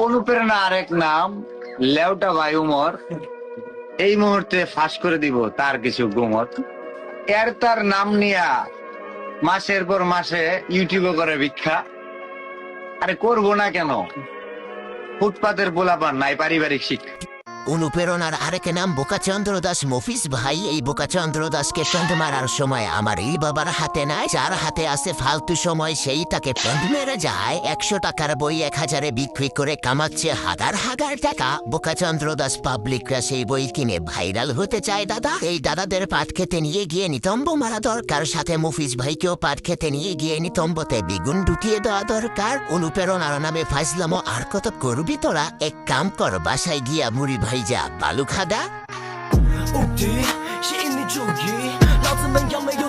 অনুপ্রেরণা আরেক নাম লেউটা ভাই উমর। এই মুহূর্তে ফাঁস করে দিব তার কিছু গুমত। এর তার নাম নিয়া মাসের পর মাসে ইউটিউবে করে ভিক্ষা। আরে করবো না কেন, ফুটপাতের পোলাপান নাই পারিবারিক শিক্ষা। অনুপ্রেরণার আরেক নাম বোকাচন্দ্র দাস মফিজ ভাই। এই বোকাচন্দ্র দাসকে প্যান্ট মারার সময় আমার এই বাবার হাতে নাই, যার হাতে আছে ফালতু সময় সেই তাকে প্যান্ট মেরে যায়। 100 টাকার বই 1000-এ বিক্রি করে কামাচ্ছে হাজার হাজার টাকা। বোকাচন্দ্র দাস পাবলিকরা সেই বই কিনে ভাইরাল হতে চায় দাদা। এই দাদাদের পাট খেতে নিয়ে গিয়ে নিতম্ব মারা দরকার, সাথে মফিজ ভাইকেও পাট খেতে নিয়ে গিয়ে নিতম্বতে দ্বিগুণ ঢুকিয়ে দেওয়া দরকার। অনুপ্রেরণার নামে ফাজলামো আর কত করবি তোরা? এক কাম কর, বাসায় গিয়া মুড়ি ভাই যা বালু খাদা।无敌，吸引你注意，老子们要没有